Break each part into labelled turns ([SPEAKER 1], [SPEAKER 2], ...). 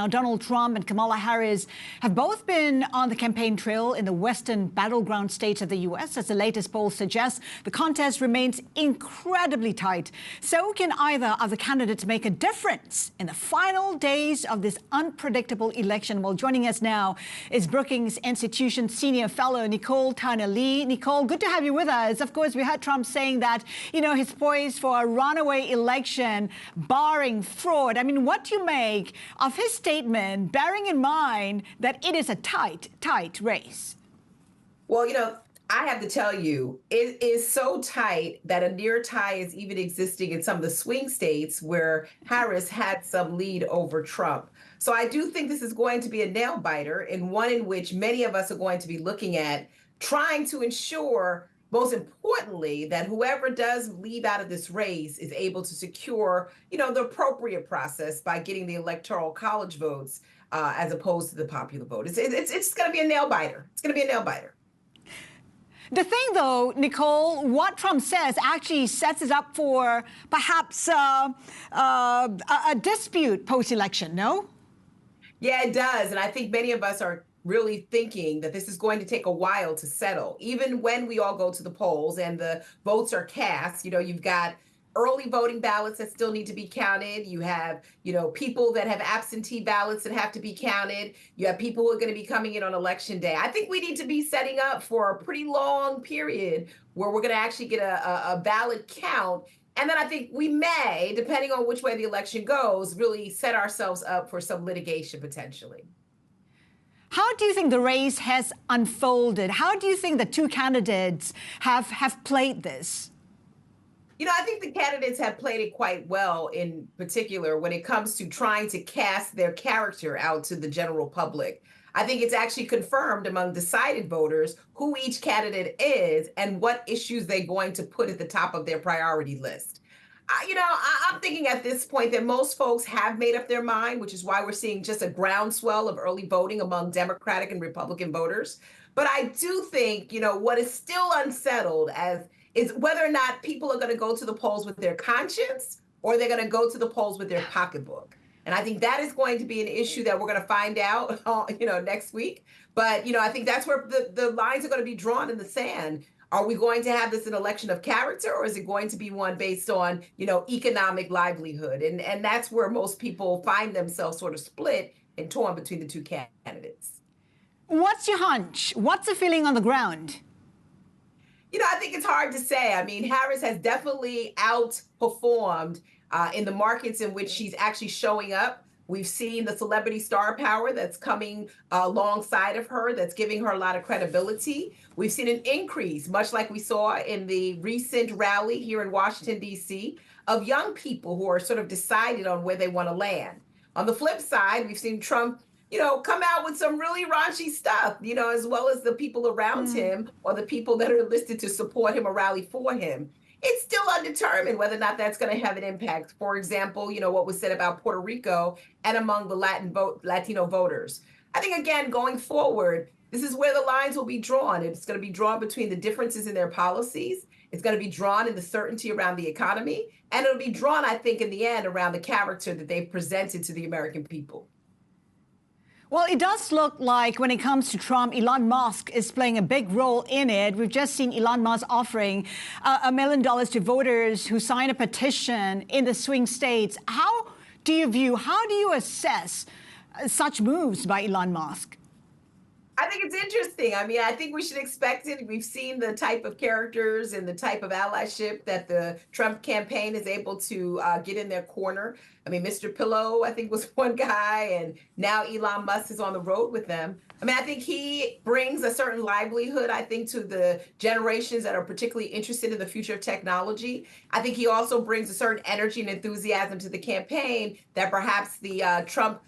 [SPEAKER 1] Now, Donald Trump and Kamala Harris have both been on the campaign trail in the western battleground states of the U.S. As the latest poll suggests, the contest remains incredibly tight. So can either of the candidates make a difference in the final days of this unpredictable election? Well, joining us now is Brookings Institution Senior Fellow Nicol Lee. Nicol, good to have you with us. Of course, we heard Trump saying that, he's poised for a runaway election, barring fraud. I mean, what do you make of his statement, bearing in mind that it is a tight race?
[SPEAKER 2] Well, I have to tell you, it is so tight that a near tie is even existing in some of the swing states where Harris had some lead over Trump. So I do think this is going to be a nail biter, and one in which many of us are going to be looking at trying to ensure, most importantly, that whoever does leave out of this race is able to secure, the appropriate process by getting the electoral college votes as opposed to the popular vote. It's going to be a nail biter. It's going to be a nail biter.
[SPEAKER 1] The thing, though, Nicol, what Trump says actually sets it up for perhaps a dispute post-election, no?
[SPEAKER 2] Yeah, it does. And I think many of us are really thinking that this is going to take a while to settle. Even when we all go to the polls and the votes are cast, you've got early voting ballots that still need to be counted. You have, people that have absentee ballots that have to be counted. You have people who are going to be coming in on election day. I think we need to be setting up for a pretty long period where we're going to actually get a ballot count. And then I think we may, depending on which way the election goes, really set ourselves up for some litigation potentially.
[SPEAKER 1] How do you think the race has unfolded? How do you think the two candidates have played this?
[SPEAKER 2] I think the candidates have played it quite well, in particular when it comes to trying to cast their character out to the general public. I think it's actually confirmed among decided voters who each candidate is and what issues they're going to put at the top of their priority list. I'm thinking at this point that most folks have made up their mind, which is why we're seeing just a groundswell of early voting among Democratic and Republican voters. But I do think, what is still unsettled is whether or not people are going to go to the polls with their conscience or they're going to go to the polls with their pocketbook. And I think that is going to be an issue that we're going to find out, next week. But, I think that's where the lines are going to be drawn in the sand. Are we going to have this an election of character, or is it going to be one based on, economic livelihood? And that's where most people find themselves sort of split and torn between the two candidates.
[SPEAKER 1] What's your hunch? What's the feeling on the ground?
[SPEAKER 2] I think it's hard to say. I mean, Harris has definitely outperformed in the markets in which she's actually showing up. We've seen the celebrity star power that's coming alongside of her, that's giving her a lot of credibility. We've seen an increase, much like we saw in the recent rally here in Washington, D.C., of young people who are sort of decided on where they want to land. On the flip side, we've seen Trump, come out with some really raunchy stuff, as well as the people around him or the people that are listed to support him or rally for him. It's still undetermined whether or not that's going to have an impact. For example, what was said about Puerto Rico and among the Latino voters. I think, again, going forward, this is where the lines will be drawn. It's going to be drawn between the differences in their policies. It's going to be drawn in the certainty around the economy. And it'll be drawn, I think, in the end around the character that they've presented to the American people.
[SPEAKER 1] Well, it does look like when it comes to Trump, Elon Musk is playing a big role in it. We've just seen Elon Musk offering $1 million to voters who sign a petition in the swing states. How do you assess such moves by Elon Musk?
[SPEAKER 2] I think it's interesting. I mean, I think we should expect it. We've seen the type of characters and the type of allyship that the Trump campaign is able to get in their corner. I mean, Mr. Pillow, I think, was one guy, and now Elon Musk is on the road with them. I mean, I think he brings a certain livelihood, I think, to the generations that are particularly interested in the future of technology. I think he also brings a certain energy and enthusiasm to the campaign that perhaps the Trump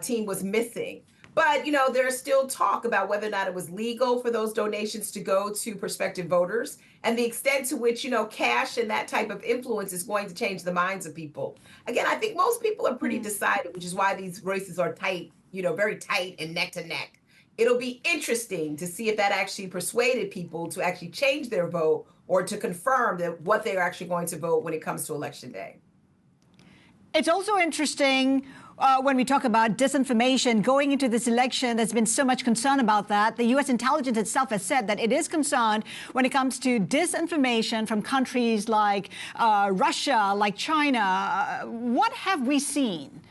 [SPEAKER 2] team was missing. But, there's still talk about whether or not it was legal for those donations to go to prospective voters and the extent to which, cash and that type of influence is going to change the minds of people. Again, I think most people are pretty decided, which is why these races are tight, very tight and neck to neck. It'll be interesting to see if that actually persuaded people to actually change their vote or to confirm that what they're actually going to vote when it comes to Election Day.
[SPEAKER 1] It's also interesting when we talk about disinformation going into this election, there's been so much concern about that. The U.S. intelligence itself has said that it is concerned when it comes to disinformation from countries like Russia, like China. What have we seen?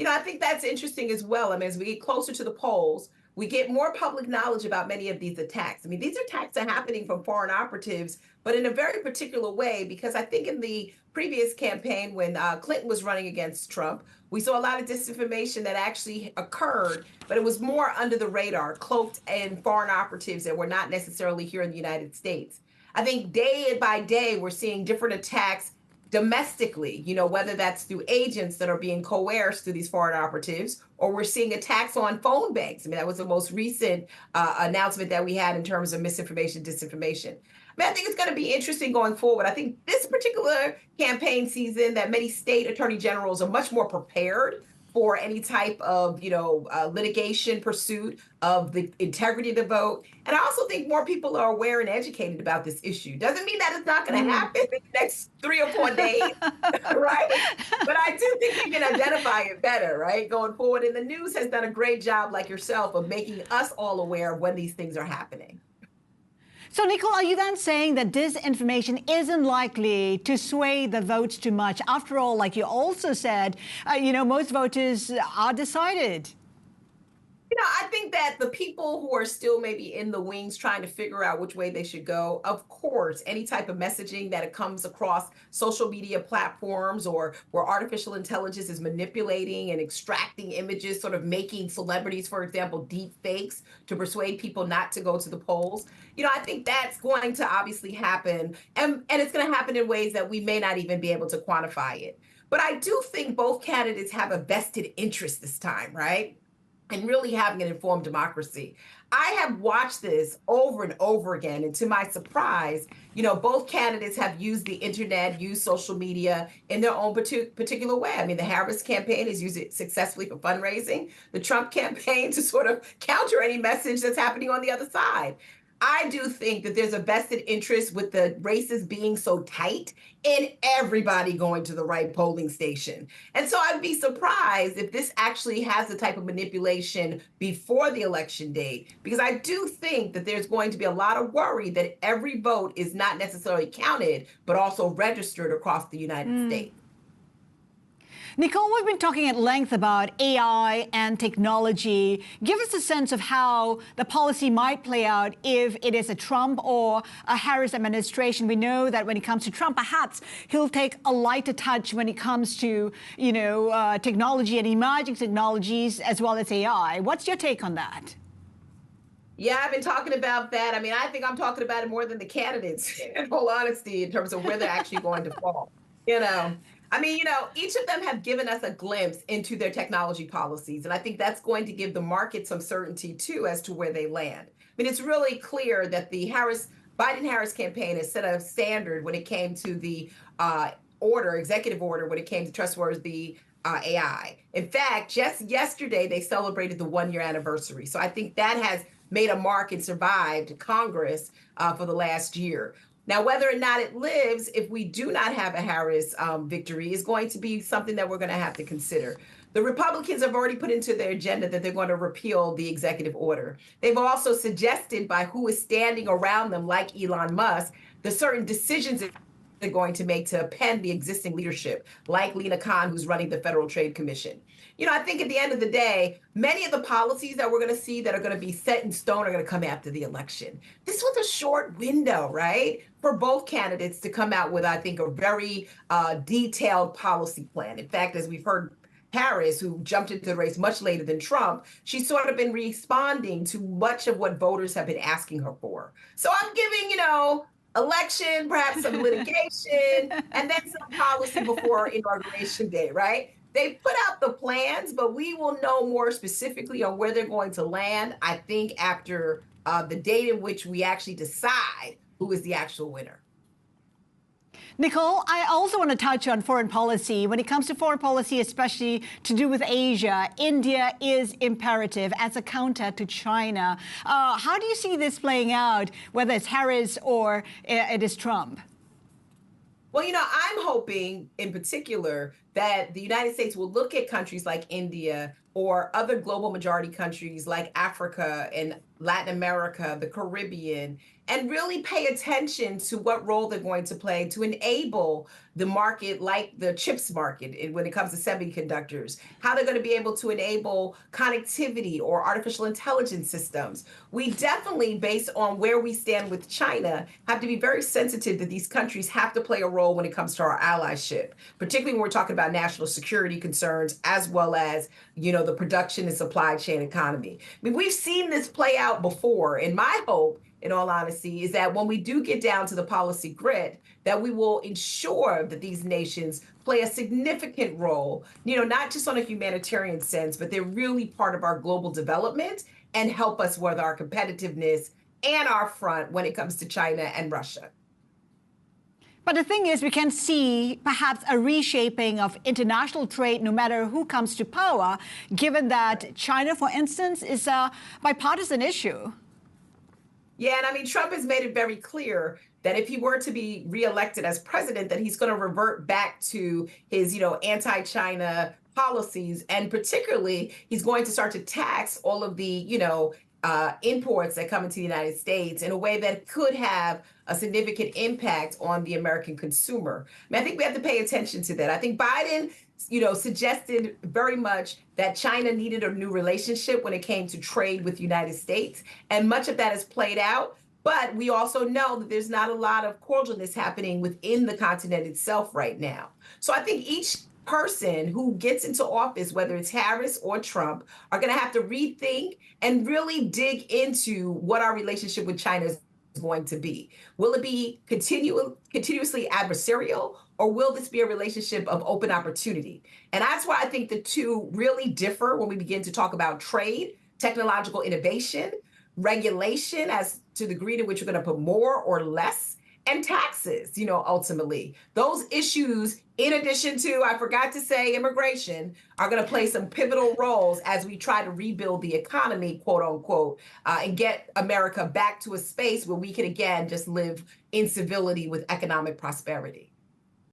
[SPEAKER 2] I think that's interesting as well. I mean, as we get closer to the polls, we get more public knowledge about many of these attacks. I mean, these attacks are happening from foreign operatives, but in a very particular way, because I think in the previous campaign when Clinton was running against Trump, we saw a lot of disinformation that actually occurred, but it was more under the radar, cloaked in foreign operatives that were not necessarily here in the United States. I think day by day, we're seeing different attacks domestically, whether that's through agents that are being coerced through these foreign operatives, or we're seeing attacks on phone banks. I mean, that was the most recent announcement that we had in terms of misinformation, disinformation. I mean, I think it's going to be interesting going forward. I think this particular campaign season that many state attorney generals are much more prepared for any type of, litigation pursuit of the integrity of the vote. And I also think more people are aware and educated about this issue. Doesn't mean that it's not going to happen in the next 3 or 4 days, right? But I do think we can identify it better, right, going forward. And the news has done a great job, like yourself, of making us all aware of when these things are happening.
[SPEAKER 1] So, Nicol, are you then saying that disinformation isn't likely to sway the votes too much? After all, like you also said, most voters are decided.
[SPEAKER 2] I think that the people who are still maybe in the wings trying to figure out which way they should go, of course, any type of messaging that it comes across social media platforms or where artificial intelligence is manipulating and extracting images, sort of making celebrities, for example, deep fakes to persuade people not to go to the polls. I think that's going to obviously happen, and it's going to happen in ways that we may not even be able to quantify it. But I do think both candidates have a vested interest this time, right? And really having an informed democracy. I have watched this over and over again. And to my surprise, both candidates have used the internet, used social media in their own particular way. I mean, the Harris campaign has used it successfully for fundraising, the Trump campaign to sort of counter any message that's happening on the other side. I do think that there's a vested interest with the races being so tight in everybody going to the right polling station. And so I'd be surprised if this actually has the type of manipulation before the election date, because I do think that there's going to be a lot of worry that every vote is not necessarily counted, but also registered across the United States.
[SPEAKER 1] Nicol, we've been talking at length about AI and technology. Give us a sense of how the policy might play out if it is a Trump or a Harris administration. We know that when it comes to Trump, perhaps he'll take a lighter touch when it comes to, technology and emerging technologies as well as AI. What's your take on that?
[SPEAKER 2] Yeah, I've been talking about that. I mean, I think I'm talking about it more than the candidates, in all honesty, in terms of where they're actually going to fall. Each of them have given us a glimpse into their technology policies. And I think that's going to give the market some certainty, too, as to where they land. I mean, it's really clear that the Biden-Harris campaign has set a standard when it came to the executive order, when it came to trustworthy AI. In fact, just yesterday, they celebrated the 1-year anniversary. So I think that has made a mark and survived Congress for the last year. Now, whether or not it lives, if we do not have a Harris victory, is going to be something that we're going to have to consider. The Republicans have already put into their agenda that they're going to repeal the executive order. They've also suggested by who is standing around them, like Elon Musk, the certain decisions they're going to make to append the existing leadership, like Lina Khan, who's running the Federal Trade Commission. I think at the end of the day, many of the policies that we're going to see that are going to be set in stone are going to come after the election. This was a short window, right, for both candidates to come out with, I think, a very detailed policy plan. In fact, as we've heard, Harris, who jumped into the race much later than Trump, she's sort of been responding to much of what voters have been asking her for. So I'm giving, election, perhaps some litigation, and then some policy before Inauguration Day, right? They put out the plans, but we will know more specifically on where they're going to land, I think, after the date in which we actually decide who is the actual winner.
[SPEAKER 1] Nicol, I also want to touch on foreign policy. When it comes to foreign policy, especially to do with Asia, India is imperative as a counter to China. How do you see this playing out, whether it's Harris or it is Trump?
[SPEAKER 2] Well, I'm hoping in particular that the United States will look at countries like India or other global majority countries like Africa and Latin America, the Caribbean, and really pay attention to what role they're going to play to enable the market, like the chips market when it comes to semiconductors, how they're going to be able to enable connectivity or artificial intelligence systems. We definitely, based on where we stand with China, have to be very sensitive that these countries have to play a role when it comes to our allyship, particularly when we're talking about national security concerns, as well as, the production and supply chain economy. I mean, we've seen this play out before, and my hope, in all honesty, is that when we do get down to the policy grid, that we will ensure that these nations play a significant role, not just on a humanitarian sense, but they're really part of our global development and help us with our competitiveness and our front when it comes to China and Russia.
[SPEAKER 1] But the thing is, we can see perhaps a reshaping of international trade no matter who comes to power, given that China, for instance, is a bipartisan issue.
[SPEAKER 2] Yeah, and I mean, Trump has made it very clear that if he were to be reelected as president, that he's going to revert back to his, anti-China policies. And particularly, he's going to start to tax all of the, imports that come into the United States in a way that could have a significant impact on the American consumer. I mean, I think we have to pay attention to that. I think Biden, suggested very much that China needed a new relationship when it came to trade with the United States. And much of that has played out. But we also know that there's not a lot of cordialness happening within the continent itself right now. So I think each person who gets into office, whether it's Harris or Trump, are going to have to rethink and really dig into what our relationship with China is going to be. Will it be continuously adversarial, or will this be a relationship of open opportunity? And that's why I think the two really differ when we begin to talk about trade, technological innovation, regulation as to the degree to which we're going to put more or less, and taxes, ultimately. Those issues, in addition to, I forgot to say, immigration, are going to play some pivotal roles as we try to rebuild the economy, quote unquote, and get America back to a space where we can, again, just live in civility with economic prosperity.